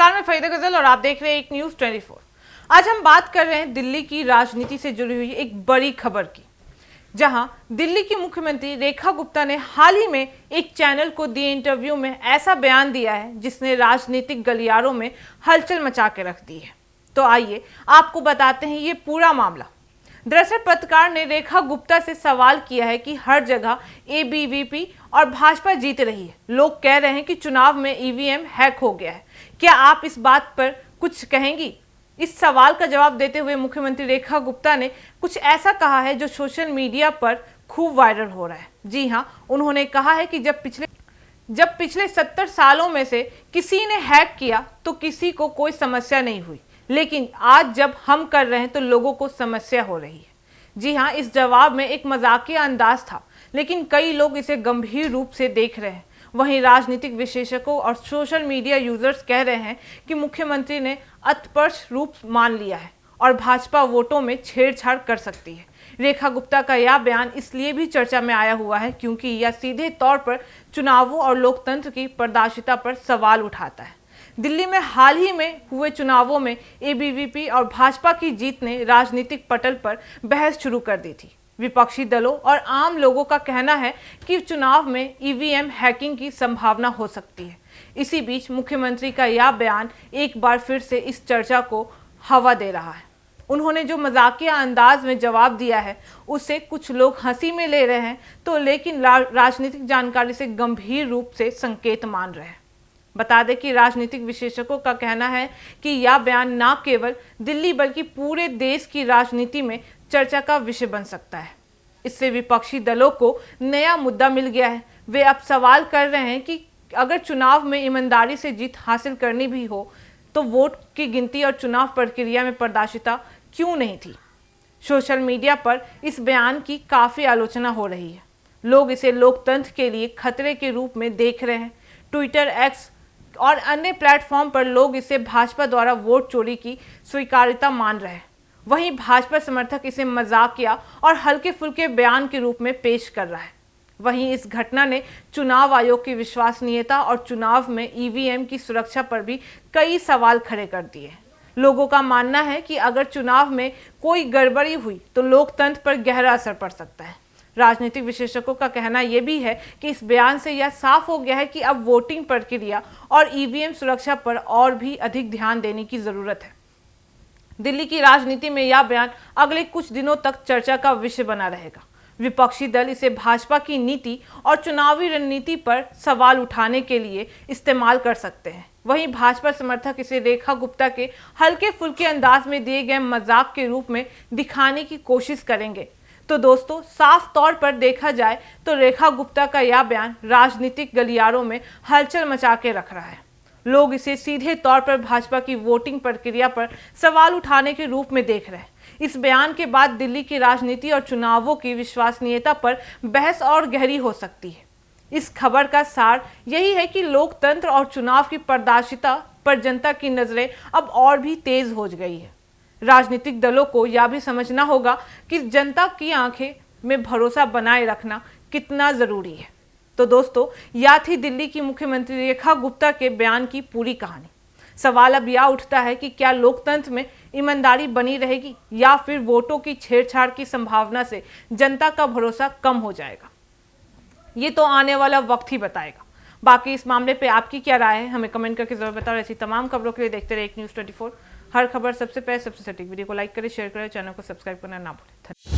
नमस्कार, मैं फरीदा गजल और आप देख रहे हैं एक न्यूज 24। आज हम बात कर रहे हैं दिल्ली की राजनीति से जुड़ी हुई एक बड़ी खबर की, जहां दिल्ली की मुख्यमंत्री रेखा गुप्ता ने हाल ही में एक चैनल को दिए इंटरव्यू में ऐसा बयान दिया है जिसने राजनीतिक गलियारों में हलचल मचा के रख दी है। तो आइए आपको बताते हैं ये पूरा मामला। दरअसल पत्रकार ने रेखा गुप्ता से सवाल किया है कि हर जगह एबीवीपी और भाजपा जीत रही है, लोग कह रहे हैं कि चुनाव में ईवीएम हैक हो गया है, क्या आप इस बात पर कुछ कहेंगी? इस सवाल का जवाब देते हुए मुख्यमंत्री रेखा गुप्ता ने कुछ ऐसा कहा है जो सोशल मीडिया पर खूब वायरल हो रहा है। जी हाँ, उन्होंने कहा है कि जब पिछले 70 सालों में से किसी ने हैक किया तो किसी को कोई समस्या नहीं हुई, लेकिन आज जब हम कर रहे हैं तो लोगों को समस्या हो रही है। जी हाँ, इस जवाब में एक मजाकिया अंदाज था, लेकिन कई लोग इसे गंभीर रूप से देख रहे हैं। वहीं राजनीतिक विशेषज्ञों और सोशल मीडिया यूजर्स कह रहे हैं कि मुख्यमंत्री ने अतपर्च रूप मान लिया है और भाजपा वोटों में छेड़छाड़ कर सकती है। रेखा गुप्ता का यह बयान इसलिए भी चर्चा में आया हुआ है क्योंकि यह सीधे तौर पर चुनावों और लोकतंत्र की पारदर्शिता पर सवाल उठाता है। दिल्ली में हाल ही में हुए चुनावों में एबीवीपी और भाजपा की जीत ने राजनीतिक पटल पर बहस शुरू कर दी थी। विपक्षी दलों और आम लोगों का कहना है कि चुनाव में ईवीएम हैकिंग की संभावना हो सकती है। इसी बीच मुख्यमंत्री का यह बयान एक बार फिर से इस चर्चा को हवा दे रहा है। उन्होंने जो मजाकिया अंदाज में जवाब दिया है उसे कुछ लोग हंसी में ले रहे हैं तो लेकिन राजनीतिक जानकारी से गंभीर रूप से संकेत मान रहे हैं। बता दें कि राजनीतिक विशेषज्ञों का कहना है कि यह बयान न केवल दिल्ली बल्कि पूरे देश की राजनीति में चर्चा का विषय बन सकता है। इससे विपक्षी दलों को नया मुद्दा मिल गया है। वे अब सवाल कर रहे हैं कि अगर चुनाव में ईमानदारी से जीत हासिल करनी भी हो तो वोट की गिनती और चुनाव प्रक्रिया में पारदर्शिता क्यों नहीं थी? सोशल मीडिया पर इस बयान की काफ़ी आलोचना हो रही है। लोग इसे लोकतंत्र के लिए खतरे के रूप में देख रहे हैं। ट्विटर, एक्स और अन्य प्लेटफॉर्म पर लोग इसे भाजपा द्वारा वोट चोरी की स्वीकार्यता मान रहे हैं। वहीं भाजपा समर्थक इसे मजाकिया और हल्के फुल्के बयान के रूप में पेश कर रहा है। वहीं इस घटना ने चुनाव आयोग की विश्वसनीयता और चुनाव में ईवीएम की सुरक्षा पर भी कई सवाल खड़े कर दिए। लोगों का मानना है कि अगर चुनाव में कोई गड़बड़ी हुई तो लोकतंत्र पर गहरा असर पड़ सकता है। राजनीतिक विशेषज्ञों का कहना यह भी है कि इस बयान से यह साफ हो गया है कि अब वोटिंग प्रक्रिया और ईवीएम सुरक्षा पर और भी अधिक ध्यान देने की जरूरत है। दिल्ली की राजनीति में यह बयान अगले कुछ दिनों तक चर्चा का विषय बना रहेगा। विपक्षी दल इसे भाजपा की नीति और चुनावी रणनीति पर सवाल उठाने के लिए इस्तेमाल कर सकते हैं। वहीं भाजपा समर्थक इसे रेखा गुप्ता के हल्के फुल्के अंदाज में दिए गए मजाक के रूप में दिखाने की कोशिश करेंगे। तो दोस्तों, साफ तौर पर देखा जाए तो रेखा गुप्ता का यह बयान राजनीतिक गलियारों में हलचल मचा के रख रहा है। लोग इसे सीधे तौर पर भाजपा की वोटिंग प्रक्रिया पर सवाल उठाने के रूप में देख रहे हैं। इस बयान के बाद दिल्ली की राजनीति और चुनावों की विश्वसनीयता पर बहस और गहरी हो सकती है। इस खबर का सार यही है कि लोकतंत्र और चुनाव की पारदर्शिता पर जनता की नजरें अब और भी तेज हो गई है। राजनीतिक दलों को यह भी समझना होगा कि जनता की आंखें में भरोसा बनाए रखना कितना जरूरी है। तो दोस्तों, यह थी दिल्ली की मुख्यमंत्री रेखा गुप्ता के बयान की पूरी कहानी। सवाल अब यह उठता है कि क्या लोकतंत्र में ईमानदारी बनी रहेगी या फिर वोटों की छेड़छाड़ की संभावना से जनता का भरोसा कम हो जाएगा? ये तो आने वाला वक्त ही बताएगा। बाकी इस मामले पे आपकी क्या राय है, हमें कमेंट करके जरूर बताओ। ऐसी तमाम खबरों के लिए देखते रहे एक न्यूज़ 24। हर खबर सबसे पहले सबसे सटीक। वीडियो को लाइक करें, शेयर करें, चैनल को सब्सक्राइब करना ना भूलें।